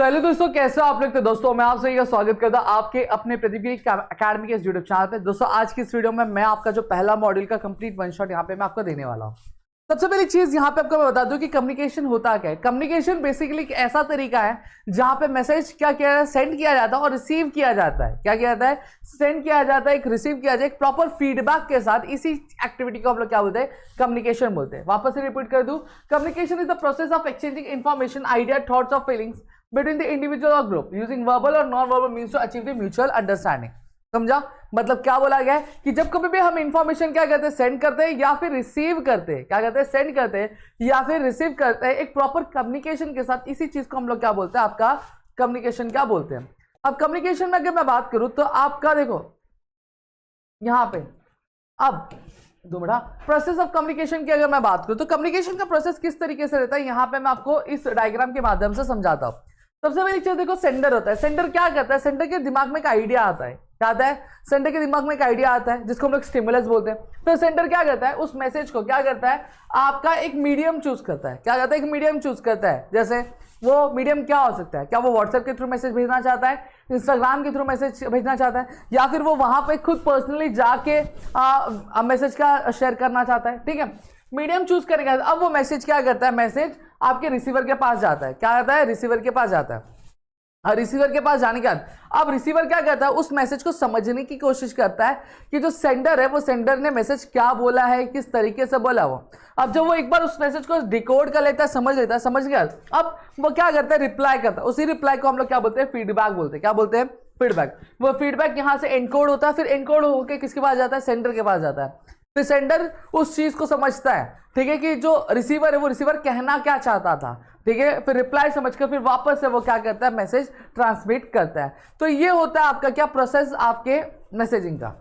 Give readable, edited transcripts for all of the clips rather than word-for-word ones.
तो हेलो दोस्तों, कैसे हो आप लोग। तो दोस्तों मैं आप सभी का स्वागत करता हूं आपके अपने प्रतिगिरी अकेडमी के यूट्यूब चैनल पे। दोस्तों आज की इस वीडियो में मैं आपका जो पहला मॉड्यूल का कंप्लीट वन शॉट यहाँ पे मैं आपको देने वाला हूँ। सबसे पहली चीज यहाँ पे आपको मैं बता दूं कि कम्युनिकेशन होता क्या है। कम्युनिकेशन बेसिकली एक ऐसा तरीका है जहां पे मैसेज क्या किया जाता है, सेंड किया जाता है और रिसीव किया जाता है। क्या किया जाता है? सेंड किया जाता है, एक रिसीव किया जाता है, एक प्रॉपर फीडबैक के साथ। इसी एक्टिविटी को हम लोग क्या बोलते हैं? कम्युनिकेशन बोलते हैं। वापस से रिपीट कर दूं, communication is the process of exchanging information, idea, thoughts और feelings between the individual or group using verbal or non-verbal means to achieve the mutual understanding। समझा? मतलब क्या बोला गया है कि जब कभी भी हम इंफॉर्मेशन क्या करते हैं, सेंड करते हैं या फिर रिसीव करते हैं। क्या करते हैं? सेंड करते हैं या फिर रिसीव करते हैं, एक प्रॉपर कम्युनिकेशन के साथ। इसी चीज को हम लोग क्या बोलते हैं? आपका कम्युनिकेशन क्या बोलते हैं। अब कम्युनिकेशन में अगर मैं बात करूं तो आपका देखो यहां पे अब बड़ा प्रोसेस ऑफ कम्युनिकेशन की अगर मैं बात करूं तो कम्युनिकेशन का प्रोसेस किस तरीके से रहता है, यहां पे मैं आपको इस डायग्राम के माध्यम से समझाता हूं। सबसे पहली चीज देखो, सेंडर होता है। सेंडर क्या करता है? सेंडर के दिमाग में एक आइडिया आता है। क्या आता है? सेंडर के दिमाग में एक आइडिया आता है जिसको हम लोग स्टिमुलस बोलते हैं। तो सेंडर क्या करता है? उस मैसेज को क्या करता है? आपका एक मीडियम चूज करता है। क्या करता है? एक मीडियम चूज करता है। जैसे वो मीडियम क्या हो सकता है? क्या वो व्हाट्सएप के थ्रू मैसेज भेजना चाहता है, इंस्टाग्राम के थ्रू मैसेज भेजना चाहता है, या फिर वो वहां पे खुद पर्सनली जाके मैसेज का शेयर करना चाहता है। ठीक है, मीडियम चूज करेगा। अब वो मैसेज क्या करता है? मैसेज आपके रिसीवर के पास जाता है। क्या आता है? रिसीवर के पास जाता है। रिसीवर के पास जाने के बाद अब रिसीवर क्या करता है? उस मैसेज को समझने की कोशिश करता है कि जो सेंडर है वो सेंडर ने मैसेज क्या बोला है, किस तरीके से बोला वो। अब जब वो एक बार उस मैसेज को डिकोड कर लेता है, समझ लेता है, समझ गया, अब वो क्या करता है? रिप्लाई करता है। उसी रिप्लाई को हम लोग क्या बोलते हैं? फीडबैक बोलते हैं। क्या बोलते हैं? फीडबैक। वो फीडबैक यहां से एनकोड होता है, फिर एनकोड होकर किसके पास जाता है? सेंडर के पास जाता है। फिर सेंडर उस चीज को समझता है, ठीक है, कि जो रिसीवर है वो रिसीवर कहना क्या चाहता था। ठीक है, फिर रिप्लाई समझकर फिर वापस से वो क्या करता है? मैसेज ट्रांसमिट करता है। तो ये होता है आपका क्या प्रोसेस आपके मैसेजिंग का।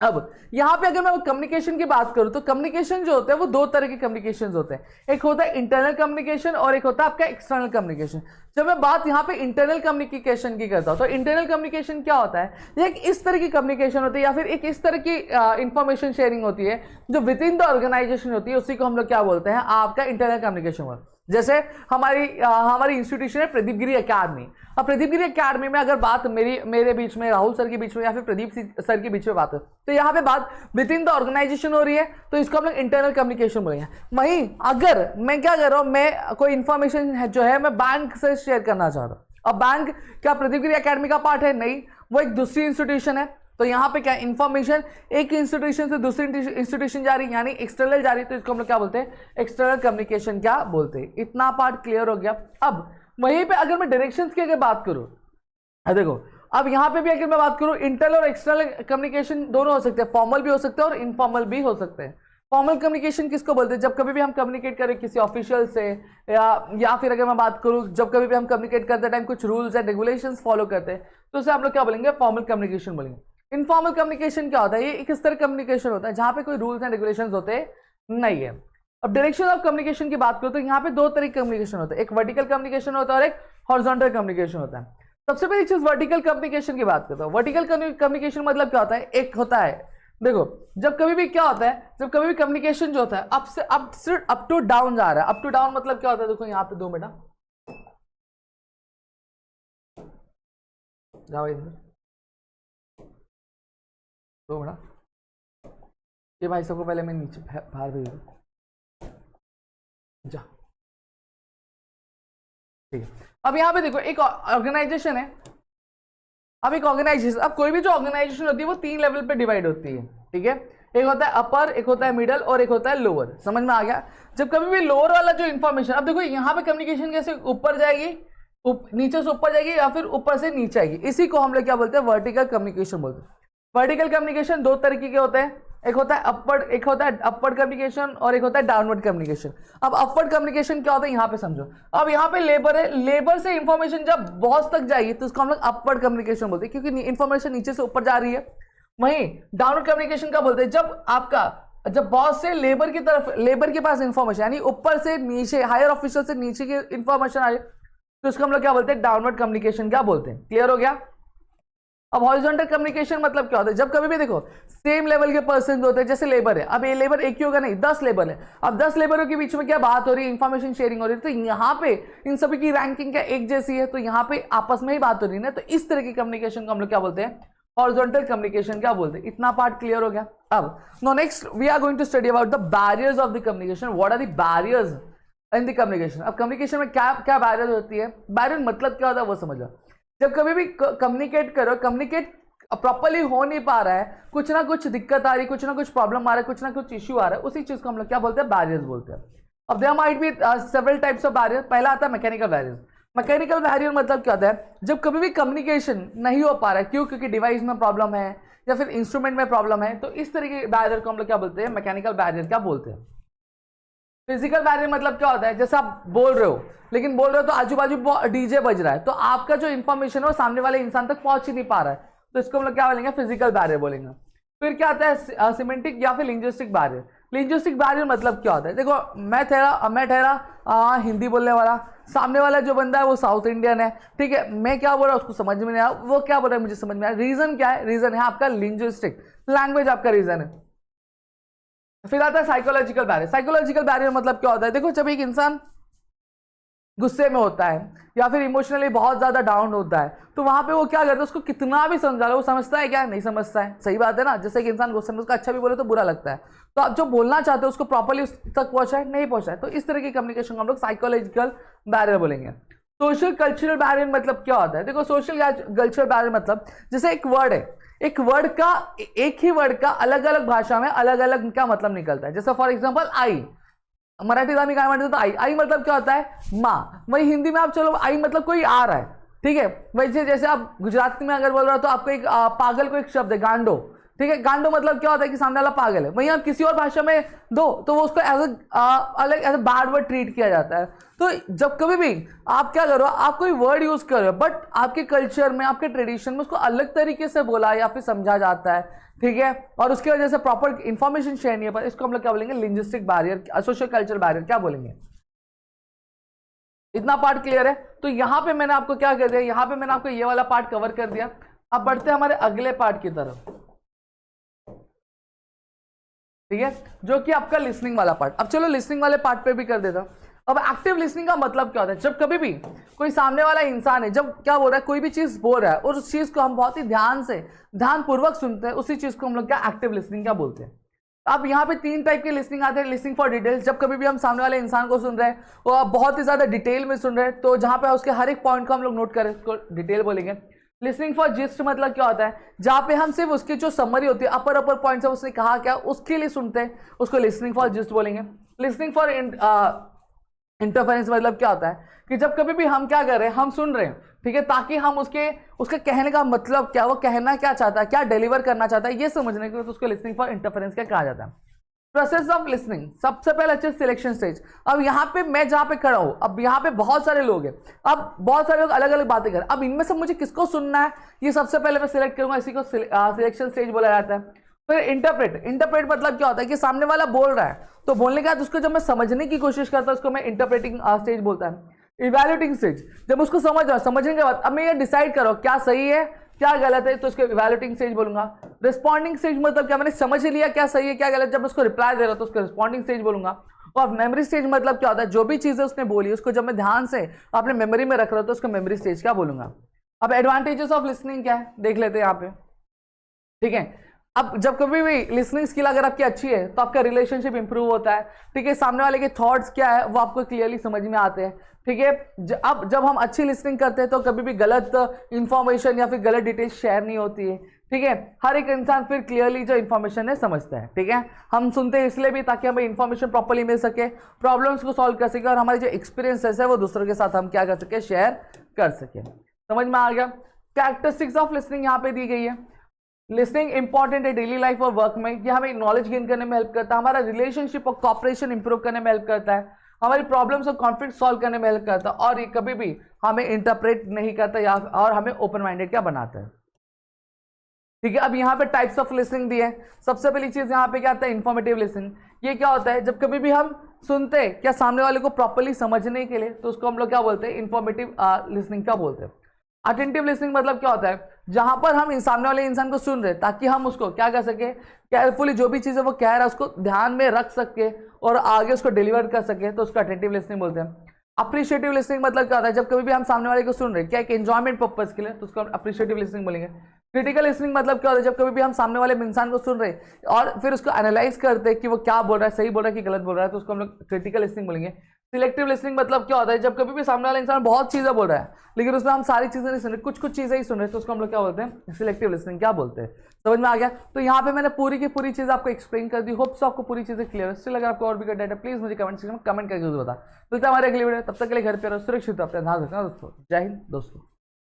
अब यहां पे अगर मैं कम्युनिकेशन की बात करूं तो कम्युनिकेशन जो होता है वो दो तरह के कम्युनिकेशन होते हैं। एक होता है इंटरनल कम्युनिकेशन और एक होता है आपका एक्सटर्नल कम्युनिकेशन। जब मैं बात यहां पे इंटरनल कम्युनिकेशन की करता हूं तो इंटरनल कम्युनिकेशन क्या होता है? ये एक इस तरह की कम्युनिकेशन होती है या फिर एक इस तरह की इंफॉर्मेशन शेयरिंग होती है जो विद इन द ऑर्गेनाइजेशन होती है। उसी को हम लोग क्या बोलते हैं? आपका इंटरनल कम्युनिकेशन। जैसे हमारी इंस्टीट्यूशन है प्रदीप गिरी अकेडमी। अब प्रदीप गिरी अकेडमी में अगर बात मेरे बीच में, राहुल सर के बीच में या फिर प्रदीप सर के बीच में बात हो तो यहाँ पे बात विद इन द ऑर्गेनाइजेशन हो रही है, तो इसको हम लोग इंटरनल कम्युनिकेशन बोलेंगे। वहीं अगर मैं क्या कर रहा हूँ, मैं कोई इंफॉर्मेशन है जो है मैं बैंक से शेयर करना चाह रहा हूँ। अब बैंक क्या प्रदीप गिरी अकेडमी का पार्ट है? नहीं, वो एक दूसरी इंस्टीट्यूशन है। तो यहाँ पे क्या इंफॉर्मेशन एक इंस्टीट्यूशन से दूसरी इंस्टीट्यूशन जा रही, यानी एक्सटर्नल जा रही, तो इसको हम लोग क्या बोलते हैं? एक्सटर्नल कम्युनिकेशन क्या बोलते हैं। इतना पार्ट क्लियर हो गया। अब वहीं पे अगर मैं डायरेक्शंस की अगर बात करूं, देखो अब यहाँ पे भी अगर मैं बात करूं, इंटरनल और एक्सटर्नल कम्युनिकेशन दोनों हो सकते हैं। फॉर्मल भी हो सकते हैं और इनफॉर्मल भी हो सकते हैं। फॉर्मल कम्युनिकेशन किसको बोलते हैं? जब कभी भी हम कम्युनिकेट करें किसी ऑफिशियल से, या फिर अगर मैं बात करूं जब कभी भी हम कम्युनिकेट करते टाइम कुछ रूल्स एंड रेगुलेशंस फॉलो करते हैं, तो उसे हम लोग क्या बोलेंगे? फॉर्मल कम्युनिकेशन बोलेंगे। इनफॉर्मल कम्युनिकेशन क्या होता है? ये एक इस तरह कम्युनिकेशन होता है जहां पे कोई रूल्स एंड रेगुलेशंस होते नहीं है। अब डायरेक्शन ऑफ कम्युनिकेशन की बात करो तो यहाँ पे दो तरह की कम्युनिकेशन होता है। एक वर्टिकल कम्युनिकेशन होता है और एक हॉरिजॉन्टल कम्युनिकेशन होता है। सबसे पहली चीज वर्टिकल कम्युनिकेशन की बात करता हूँ। वर्टिकल कम्युनिकेशन मतलब क्या होता है? एक होता है, देखो जब कभी भी क्या होता है, जब कभी भी कम्युनिकेशन जो होता है अप से अप टू डाउन जा रहा है। अप टू डाउन मतलब क्या होता है? देखो यहाँ पे 2 मिनट जाओ इधर, 2 मिनट। ये भाई सबको पहले मैं नीचे बाहर भेज दूँ, जा, ठीक है। अब यहाँ पे देखो एक ऑर्गेनाइजेशन है। अब कोई भी जो ऑर्गेनाइजेशन होती है वो 3 लेवल पे डिवाइड होती है। ठीक है, एक होता है अपर, एक होता है मिडल और एक होता है लोअर। समझ में आ गया? जब कभी भी लोअर वाला जो इन्फॉर्मेशन, अब देखो यहाँ पे कम्युनिकेशन कैसे ऊपर जाएगी, नीचे से ऊपर जाएगी या फिर ऊपर से नीचे आएगी। इसी को हम लोग क्या बोलते हैं? वर्टिकल कम्युनिकेशन बोलते हैं। वर्टिकल कम्युनिकेशन दो तरीके के होते हैं, एक होता है अपवर्ड कम्युनिकेशन और एक होता है डाउनवर्ड कम्युनिकेशन। अब अपवर्ड कम्युनिकेशन क्या होता है यहाँ पे समझो। अब यहाँ पे लेबर है, लेबर से इंफॉर्मेशन जब बॉस तक जाएगी तो उसको हम लोग अपवर्ड कम्युनिकेशन बोलते हैं, क्योंकि इंफॉर्मेशन नीचे से ऊपर जा रही है। वहीं डाउनवर्ड कम्युनिकेशन का बोलते हैं जब बॉस से लेबर की तरफ, लेबर के पास इंफॉर्मेशन यानी ऊपर से नीचे, हायर ऑफिशियल से नीचे की इंफॉर्मेशन आ रही है, तो उसको हम लोग क्या बोलते हैं? डाउनवर्ड कम्युनिकेशन क्या बोलते हैं। क्लियर हो गया? अब हॉरिजॉन्टल कम्युनिकेशन मतलब क्या होता है, जब कभी भी देखो सेम लेवल के पर्सन होते हैं, जैसे लेबर है, अब ये लेबर एक ही होगा नहीं, 10 लेबर है, अब 10 लेबरों के बीच में क्या बात हो रही है, इंफॉर्मेशन शेयरिंग हो रही है, तो यहाँ पे इन सभी की रैंकिंग क्या एक जैसी है, तो यहाँ पे आपस में ही बात हो रही है ना, तो इस तरह की कम्युनिकेशन को हम लोग क्या बोलते हैं, हॉरिजॉन्टल कम्युनिकेशन क्या बोलते हैं। इतना पार्ट क्लियर हो गया। अब now next we are going to study about the barriers of the communication. What are the barriers in the communication. अब कम्युनिकेशन में क्या क्या बैरियर होती है, बैरियर मतलब क्या होता है वो समझ लो। जब कभी भी कम्युनिकेट करो, कम्युनिकेट प्रॉपर्ली हो नहीं पा रहा है, कुछ ना कुछ दिक्कत आ रही, कुछ ना कुछ प्रॉब्लम आ रहा है, कुछ ना कुछ इश्यू आ रहा है, उसी चीज को हम लोग क्या बोलते हैं, बैरियर्स बोलते हैं। अब there might be several types of barrier. पहला आता है मैकेनिकल बैरियर। मैकेनिकल बैरियर मतलब क्या होता है, जब कभी भी कम्युनिकेशन नहीं हो पा रहा है, क्यों, क्योंकि डिवाइस में प्रॉब्लम है या फिर इंस्ट्रूमेंट में प्रॉब्लम है, तो इस तरह के बैरियर को हम लोग क्या बोलते हैं, मैकेनिकल बैरियर क्या बोलते हैं। फिजिकल बैरियर मतलब क्या होता है, जैसे आप बोल रहे हो, लेकिन बोल रहे हो तो आजू बाजू डीजे बज रहा है, तो आपका जो इन्फॉर्मेशन है वो सामने वाले इंसान तक पहुंच ही नहीं पा रहा है, तो इसको हम लोग क्या बोलेंगे, फिजिकल बैरियर बोलेंगे। फिर क्या आता है सिमेंटिक या फिर लिंग्विस्टिक बैरियर। लिंग्विस्टिक बैरियर मतलब क्या होता है, देखो मैं ठहरा हिंदी बोलने वाला, सामने वाला जो बंदा है वो साउथ इंडियन है, ठीक है, मैं क्या बोल रहा हूँ उसको समझ में नहीं आया, वो क्या बोल रहा है मुझे समझ में आया। रीजन क्या है, रीजन है आपका लिंग्विस्टिक, लैंग्वेज आपका रीजन है। फिर आता है साइकोलॉजिकल बैरियर। साइकोलॉजिकल बैरियर मतलब क्या होता है, देखो जब एक इंसान गुस्से में होता है या फिर इमोशनली बहुत ज्यादा डाउन होता है, तो वहां पे वो क्या करता है, उसको कितना भी समझा लो वो समझता है क्या, नहीं समझता है। सही बात है ना, जैसे कि इंसान गुस्से में उसका अच्छा भी बोले तो बुरा लगता है, तो आप जो बोलना चाहते हो उसको प्रॉपर्ली उस तक पहुंचाए, नहीं पहुंचाए, तो इस तरह की कम्युनिकेशन को हम लोग साइकोलॉजिकल बैरियर बोलेंगे। सोशल कल्चरल बैरियर मतलब क्या होता है, देखो सोशल कल्चरल बैरियर मतलब जैसे एक वर्ड है, एक वर्ड का, एक ही वर्ड का अलग अलग भाषा में अलग अलग क्या मतलब निकलता है। जैसे फॉर एग्जांपल आई, मराठीत आम्ही काय म्हणतो, आई, आई मतलब क्या होता है माँ, वही हिंदी में आप चलो आई मतलब कोई आ रहा है, ठीक है। वैसे जैसे आप गुजराती में अगर बोल रहे हो तो आपको एक पागल को एक शब्द है गांडो, ठीक है, गांडो मतलब क्या होता है कि सामने वाला पागल है। वहीं आप किसी और भाषा में दो तो वो उसको एज अलग as a bad word treat किया जाता है। तो जब कभी भी आप क्या करो, आप कोई वर्ड यूज करो बट आपके कल्चर में, आपके ट्रेडिशन में उसको अलग तरीके से बोला या फिर समझा जाता है, ठीक है, और उसकी वजह से प्रॉपर इंफॉर्मेशन शेयर नहीं है, पर इसको हम लोग क्या बोलेंगे, linguistic barrier, social cultural barrier क्या बोलेंगे। इतना पार्ट क्लियर है। तो यहां पे मैंने आपको क्या कर दिया, यहां पे मैंने आपको ये वाला पार्ट कवर कर दिया। अब बढ़ते हैं हमारे अगले पार्ट की तरफ, ठीक है, जो कि आपका लिसनिंग वाला पार्ट। अब चलो लिसनिंग वाले पार्ट पे भी कर देता हूं। अब एक्टिव लिसनिंग का मतलब क्या होता है, जब कभी भी कोई सामने वाला इंसान है, जब क्या बोल रहा है, कोई भी चीज बोल रहा है और उस चीज को हम बहुत ही ध्यान से, ध्यानपूर्वक सुनते हैं, उसी चीज को हम लोग क्या एक्टिव लिसनिंग क्या बोलते हैं। अब यहाँ पे 3 टाइप की लिसनिंग आते हैं। लिसनिंग फॉर डिटेल्स, जब कभी भी हम सामने वाले इंसान को सुन रहे हैं वो आप बहुत ही ज्यादा डिटेल में सुन रहे हैं, तो जहां पे उसके हर एक पॉइंट को हम लोग नोट करें उसको डिटेल बोलेंगे। लिसनिंग फॉर जिस्ट मतलब क्या होता है, जहां पे हम सिर्फ उसकी जो समरी होती है, अपर पॉइंट्स है उसने कहा क्या, उसके लिए सुनते हैं, उसको लिसनिंग फॉर जिस्ट बोलेंगे। लिसनिंग फॉर इंटरफेरेंस मतलब क्या होता है कि जब कभी भी हम क्या कर रहे हैं, हम सुन रहे हैं, ठीक है, ताकि हम उसके कहने का मतलब क्या, वो कहना क्या चाहता है, क्या डिलीवर करना चाहता है, ये समझने के लिए, तो उसको लिसनिंग फॉर इंटरफेरेंस क्या कहा जाता है। प्रोसेस ऑफ लिसनिंग, सबसे पहले अच्छे सिलेक्शन स्टेज। अब यहाँ पे मैं जहाँ पे खड़ा हूँ, अब यहाँ पे बहुत सारे लोग हैं, अब बहुत सारे लोग अलग अलग बातें कर रहे हैं, अब इनमें से मुझे किसको सुनना है, ये सबसे पहले मैं सिलेक्ट करूंगा, इसी को सिलेक्शन स्टेज बोला जाता है। फिर इंटरप्रेट, इंटरप्रेट मतलब क्या होता है कि सामने वाला बोल रहा है, तो बोलने के बाद उसको जब मैं समझने की कोशिश करता हूँ, उसको मैं इंटरप्रेटिंग स्टेज बोलता है। इवैल्यूएटिंग स्टेज, जब उसको समझने के बाद अब मैं ये डिसाइड करो क्या सही है क्या गलत है, तो उसको इवैल्यूएटिंग स्टेज बोलूंगा। रिस्पॉन्डिंग स्टेज मतलब क्या, मैंने समझ लिया क्या सही है क्या गलत, जब उसको रिप्लाई दे रहा तो उसको रिस्पॉन्डिंग स्टेज बोलूंगा। और मेमोरी स्टेज मतलब क्या होता है, जो भी चीजें उसने बोली उसको जब मैं ध्यान से अपने मेमोरी में रख रहा हूं तो उसको मेमोरी स्टेज क्या बोलूंगा। अब एडवांटेजेस ऑफ लिसनिंग क्या है देख लेते हैं यहाँ पे, ठीक है। अब जब कभी भी लिसनिंग स्किल अगर आपकी अच्छी है तो आपका रिलेशनशिप इंप्रूव होता है, ठीक है, सामने वाले के थॉट्स क्या है वो आपको क्लियरली समझ में आते हैं, ठीक है। अब जब हम अच्छी लिसनिंग करते हैं तो कभी भी गलत इंफॉर्मेशन या फिर गलत डिटेल्स शेयर नहीं होती है, ठीक है। हर एक इंसान फिर क्लियरली जो इन्फॉर्मेशन है समझता है, ठीक है। हम सुनते हैं इसलिए भी ताकि हमें इन्फॉर्मेशन प्रॉपर्ली मिल सके, प्रॉब्लम्स को सॉल्व कर सके और हमारे जो एक्सपीरियंसेस है वो दूसरों के साथ हम क्या कर सके, शेयर कर सके। समझ में आ गया। कैरेक्टरिस्टिक्स ऑफ लिसनिंग यहाँ पे दी गई है। लिसनिंग इंपॉर्टेंट है डेली लाइफ और वर्क में, ये हमें नॉलेज गेन करने में हेल्प करता है, हमारा रिलेशनशिप और कॉपरेशन इंप्रूव करने में हेल्प करता है, हमारी प्रॉब्लम्स और कॉन्फ्लिक्ट सॉल्व करने में हेल्प करता है, और ये कभी भी हमें इंटरप्रेट नहीं करता या और हमें ओपन माइंडेड क्या बनाता है, ठीक है। अब यहाँ पे टाइप्स ऑफ लिसनिंग दी है। सबसे पहली चीज यहाँ पे क्या आता है, इन्फॉर्मेटिव लिसनिंग। ये क्या होता है, जब कभी भी हम सुनते हैं क्या सामने वाले को प्रॉपर्ली समझने के लिए, तो उसको हम लोग क्या बोलते हैं, इन्फॉर्मेटिव लिसनिंग क्या बोलते हैं। अटेंटिव लिसनिंग मतलब क्या होता है, जहां पर हम सामने वाले इंसान को सुन रहे ताकि हम उसको क्या कर सके, केयरफुली जो भी चीज़ है वो कह रहा है उसको ध्यान में रख सके और आगे उसको डिलीवर कर सके, तो उसको अटेंटिव लिसनिंग बोलते हैं। अप्रिशिएटिव लिसनिंग मतलब क्या होता है, जब कभी भी हम सामने वाले को सुन रहे हैं क्या एक एंजॉयमेंट पर्पज के लिए, तो उसको अप्रिशिएटिव लिसनिंग बोलेंगे। क्रिटिकल लिसनिंग मतलब क्या होता है, जब कभी भी हम सामने वाले इंसान को सुन रहे हैं और फिर उसको एनालाइज करते हैं कि वो क्या बोल रहा है, सही बोल रहा है कि गलत बोल रहा है, तो उसको हम लोग क्रिटिकल लिसनिंग बोलेंगे। सिलेक्टिव लिसनिंग मतलब क्या होता है, जब कभी भी सामने वाला इंसान बहुत चीज़ें बोल रहा है लेकिन उसमें हम सारी चीज़ें नहीं सुन रहे, कुछ कुछ चीज़ें ही सुन रहे, तो उसको हम लोग क्या बोलते हैं, सिलेक्टिव लिसनिंग क्या बोलते हैं। समझ में आ गया। तो यहाँ पे मैंने पूरी की पूरी चीज़ आपको एक्सप्लेन कर दी, होप सो आपको पूरी चीज़ें क्लियर है। स्टिल अगर आपको और भी डाटा प्लीज़ मुझे कमेंट सेक्शन में कमेंट करके जरूर बता। तो हमारे अगली वीडियो, तब तक के लिए घर पे रहो, सुरक्षित हो, अपना ध्यान रखना दोस्तों। जय हिंद दोस्तों।